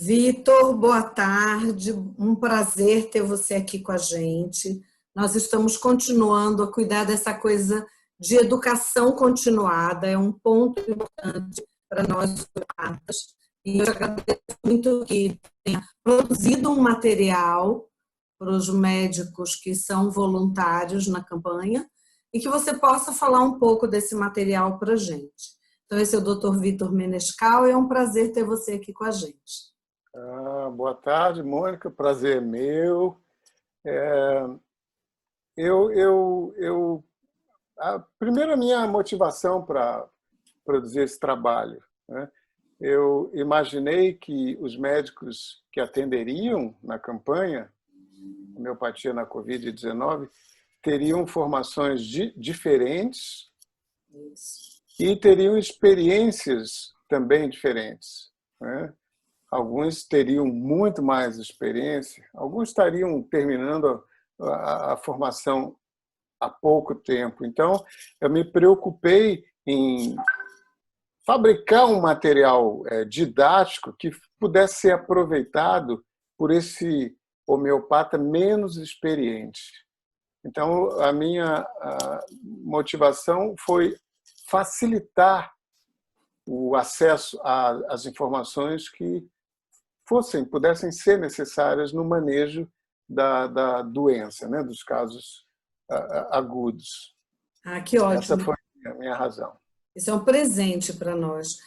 Vitor, boa tarde. Um prazer ter você aqui com a gente. Nós estamos continuando a cuidar dessa coisa de educação continuada, é um ponto importante para nós, psicopatas. E eu te agradeço muito que tenha produzido um material para os médicos que são voluntários na campanha e que você possa falar um pouco desse material para a gente. Então, esse é o Dr. Vitor Menescal e é um prazer ter você aqui com a gente. Boa tarde, Mônica. Prazer é meu. É, primeiro, a minha motivação para produzir esse trabalho, né? Eu imaginei que os médicos que atenderiam na campanha homeopatia na Covid-19 teriam formações diferentes e teriam experiências também diferentes, né? Alguns teriam muito mais experiência, alguns estariam terminando a formação há pouco tempo. Então, eu me preocupei em fabricar um material didático que pudesse ser aproveitado por esse homeopata menos experiente. Então, a minha motivação foi facilitar o acesso às informações que pudessem ser necessárias no manejo da doença, né, dos casos agudos. Que ótimo. Essa foi a minha razão. Isso é um presente para nós.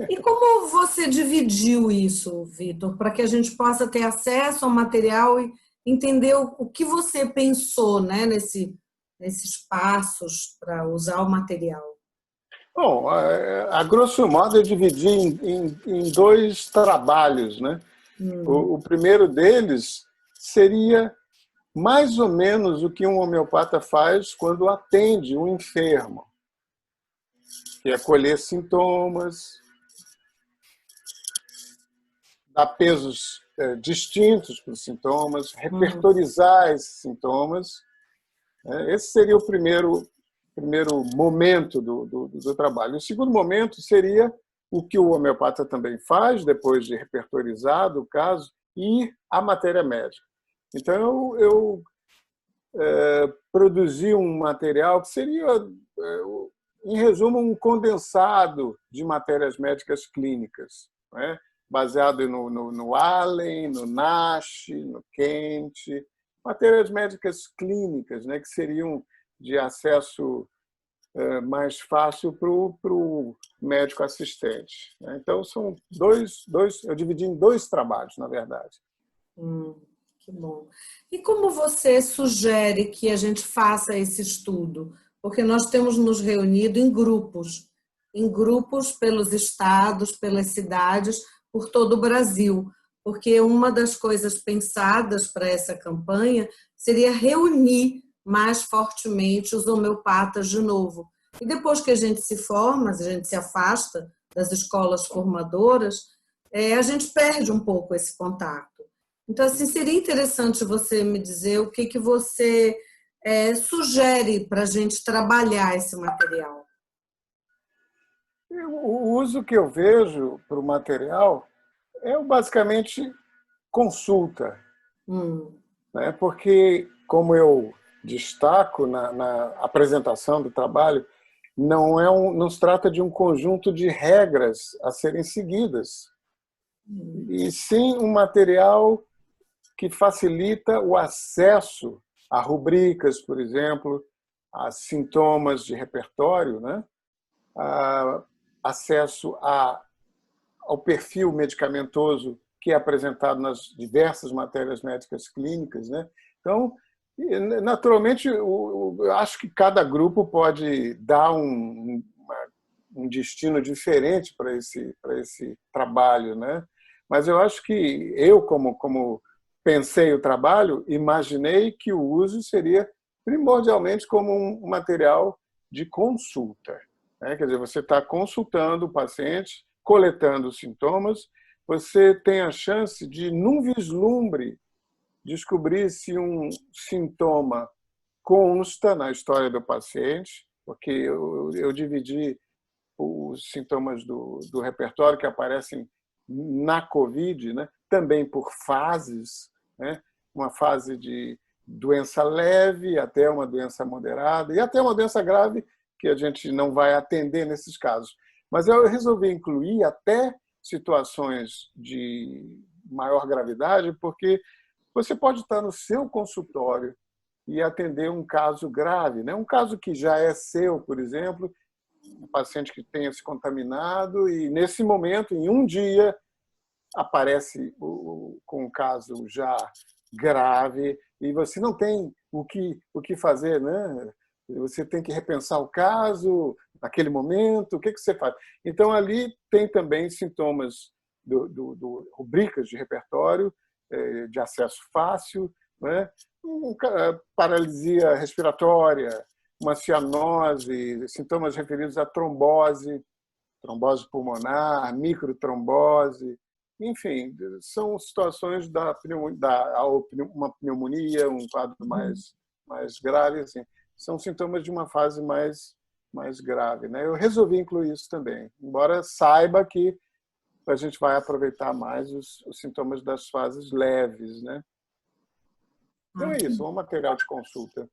E como você dividiu isso, Vitor, para que a gente possa ter acesso ao material e entender o que você pensou, né, nesses passos para usar o material? Bom, a grosso modo eu dividi em dois trabalhos, né? O primeiro deles seria mais ou menos o que um homeopata faz quando atende um enfermo, que é colher sintomas, dar pesos distintos para os sintomas, repertorizar esses sintomas. Esse seria o primeiro momento do trabalho. O segundo momento seria o que o homeopata também faz, depois de repertorizado o caso, e a matéria médica. Então, eu produzi um material que seria, em resumo, um condensado de matérias médicas clínicas, né? Baseado no Allen, no Nash, no Kent, matérias médicas clínicas, né? Que seriam de acesso mais fácil para o médico assistente. Então, são eu dividi em dois trabalhos, na verdade. Que bom. E como você sugere que a gente faça esse estudo? Porque nós temos nos reunido em grupos pelos estados, pelas cidades, por todo o Brasil. Porque uma das coisas pensadas para essa campanha seria reunir mais fortemente os homeopatas de novo. E depois que a gente se forma, a gente se afasta das escolas formadoras, a gente perde um pouco esse contato. Então, assim, seria interessante você me dizer o que você sugere para a gente trabalhar esse material. O uso que eu vejo para o material é basicamente consulta. Né? Porque, como eu destaco na apresentação do trabalho, não se trata de um conjunto de regras a serem seguidas, e sim um material que facilita o acesso a rubricas, por exemplo, a sintomas de repertório, né? Acesso ao perfil medicamentoso que é apresentado nas diversas matérias médicas clínicas, né? Então, naturalmente, eu acho que cada grupo pode dar um destino diferente para esse trabalho, né? Mas eu acho que eu, como pensei o trabalho, imaginei que o uso seria primordialmente como um material de consulta, né? Quer dizer, você está consultando o paciente, coletando os sintomas, você tem a chance de, num vislumbre, descobrir se um sintoma consta na história do paciente, porque eu dividi os sintomas do repertório que aparecem na COVID, né? Também por fases, né? Uma fase de doença leve até uma doença moderada e até uma doença grave que a gente não vai atender nesses casos. Mas eu resolvi incluir até situações de maior gravidade, porque você pode estar no seu consultório e atender um caso grave, né? Um caso que já é seu, por exemplo, um paciente que tenha se contaminado e, nesse momento, em um dia, aparece com um caso já grave e você não tem o que fazer, né? Você tem que repensar o caso naquele momento, o que você faz? Então, ali tem também sintomas do rubricas de repertório, de acesso fácil, né? Paralisia respiratória, uma cianose, sintomas referidos à trombose, trombose pulmonar, microtrombose, enfim, são situações uma pneumonia, um quadro mais grave, assim. São sintomas de uma fase mais grave, né? Eu resolvi incluir isso também, embora saiba que a gente vai aproveitar mais os sintomas das fases leves, né? Então é isso, é um material de consulta.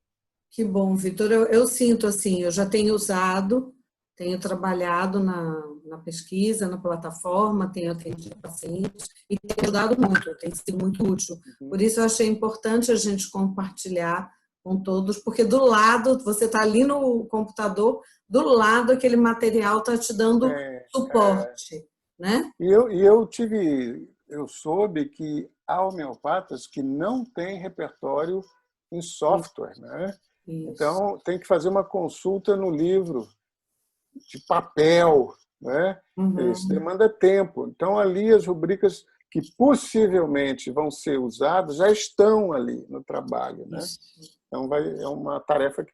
Que bom, Vitor. Eu sinto assim, eu já tenho usado, tenho trabalhado na pesquisa, na plataforma, tenho atendido pacientes e tenho ajudado muito, tem sido muito útil. Por isso eu achei importante a gente compartilhar com todos, porque do lado, você está ali no computador, do lado aquele material está te dando suporte, né? E eu soube que há homeopatas que não têm repertório em software, né? Isso. Então tem que fazer uma consulta no livro de papel, né? Isso demanda tempo. Então ali as rubricas que possivelmente vão ser usadas já estão ali no trabalho, né? Então é uma tarefa que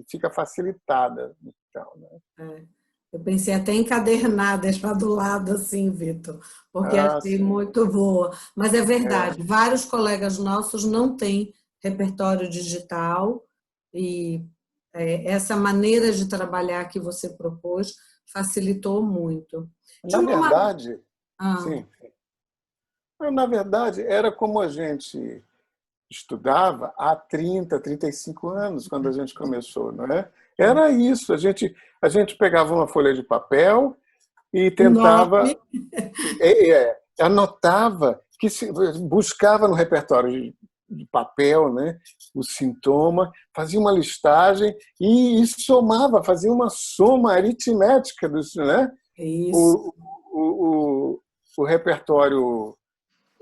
fica facilitada. Então, né? Eu pensei até em encadernar, deixar do lado assim, Vitor, porque achei sim. muito boa. Mas é verdade, vários colegas nossos não têm repertório digital e essa maneira de trabalhar que você propôs facilitou muito. Na verdade, sim. Na verdade, era como a gente estudava há 30, 35 anos, quando a gente começou, não é? Era isso, a gente pegava uma folha de papel e tentava, anotava, buscava no repertório de papel, né, o sintoma, fazia uma listagem e somava, fazia uma soma aritmética dos, né? Isso. O repertório,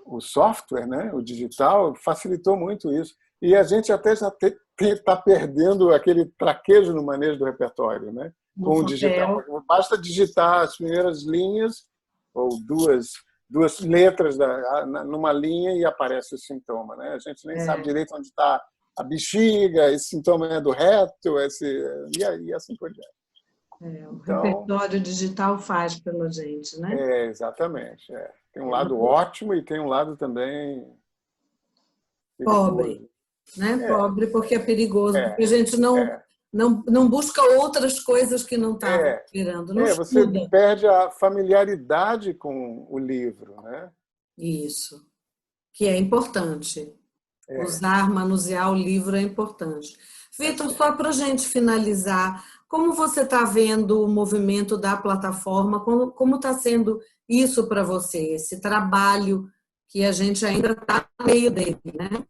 o software, né, o digital, facilitou muito isso. E a gente até já está perdendo aquele traquejo no manejo do repertório, né, com o digital. Basta digitar as primeiras linhas, ou duas letras numa linha e aparece o sintoma. Né? A gente nem sabe direito onde está a bexiga, esse sintoma é do reto, e assim por diante. O repertório digital faz pela gente, né? Exatamente. Tem um lado ótimo e tem um lado também perigoso. Pobre, né? Pobre porque é perigoso, porque a gente não busca outras coisas que não está virando. Não você estuda. perde a familiaridade com o livro, né? Isso, que é importante. Usar, manusear o livro é importante. Vitor, só para a gente finalizar, como você está vendo o movimento da plataforma? Como está sendo isso para você, esse trabalho que a gente ainda está no meio dele, né?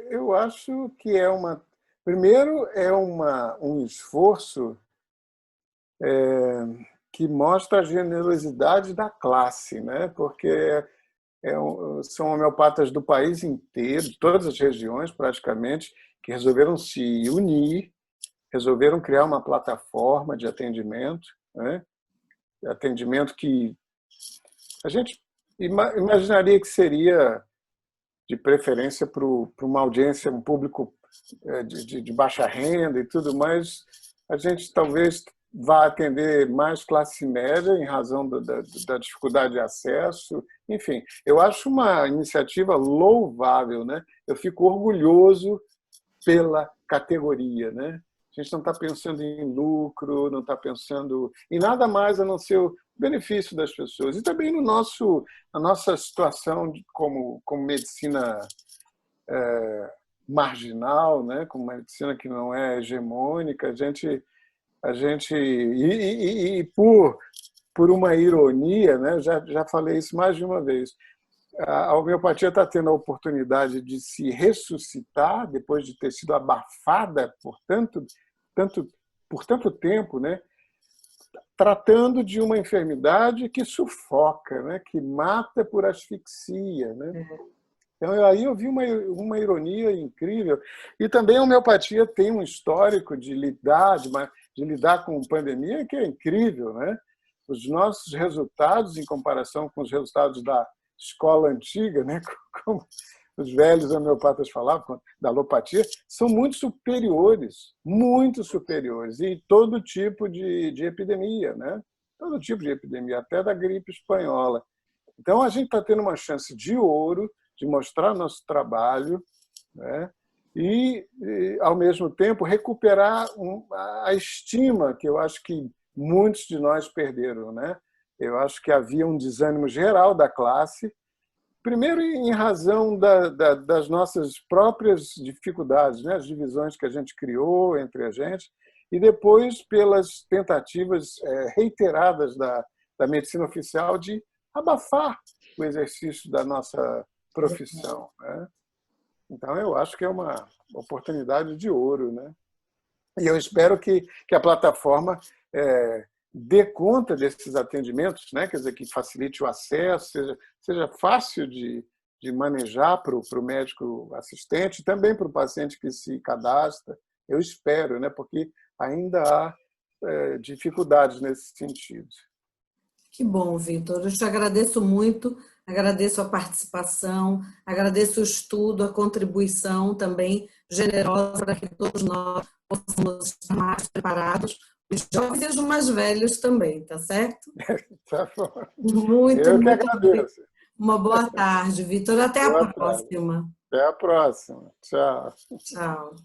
Eu acho que primeiro, um esforço que mostra a generosidade da classe, né? Porque são homeopatas do país inteiro, de todas as regiões praticamente, que resolveram se unir, resolveram criar uma plataforma de atendimento, né? Atendimento que a gente imaginaria que seria de preferência para uma audiência, um público de baixa renda e tudo, mas a gente talvez vá atender mais classe média em razão da dificuldade de acesso. Enfim, eu acho uma iniciativa louvável, né? Eu fico orgulhoso pela categoria, né? A gente não está pensando em lucro, não está pensando em nada mais a não ser benefício das pessoas. E também na nossa situação como medicina marginal, né? Como medicina que não é hegemônica, a gente por uma ironia, né? Já falei isso mais de uma vez, a homeopatia está tendo a oportunidade de se ressuscitar depois de ter sido abafada por tanto tempo, né? Tratando de uma enfermidade que sufoca, né? Que mata por asfixia, né? Então, aí eu vi uma ironia incrível. E também a homeopatia tem um histórico de lidar com pandemia que é incrível, né? Os nossos resultados, em comparação com os resultados da escola antiga, né? Como os velhos homeopatas falavam, da alopatia, são muito superiores, e todo tipo de epidemia, né? Todo tipo de epidemia, até da gripe espanhola. Então, a gente está tendo uma chance de ouro de mostrar nosso trabalho, né? Ao mesmo tempo, recuperar a estima que eu acho que muitos de nós perderam, né? Eu acho que havia um desânimo geral da classe, primeiro em razão das nossas próprias dificuldades, né? As divisões que a gente criou entre a gente, e depois pelas tentativas reiteradas da medicina oficial de abafar o exercício da nossa profissão, né? Então, eu acho que é uma oportunidade de ouro, né? E eu espero que a plataforma dê conta desses atendimentos, né? Quer dizer, que facilite o acesso, seja fácil de manejar para o médico assistente, também para o paciente que se cadastra. Eu espero, né? Porque ainda há dificuldades nesse sentido. Que bom, Vitor. Eu te agradeço muito, agradeço a participação, agradeço o estudo, a contribuição também generosa para que todos nós possamos estar mais preparados, os jovens e os mais velhos também, tá certo? Tá bom. Muito, Eu que muito bem. agradeço. Uma boa tarde, Vitor. Até a Boa tarde. próxima. Até a próxima. Tchau. Tchau.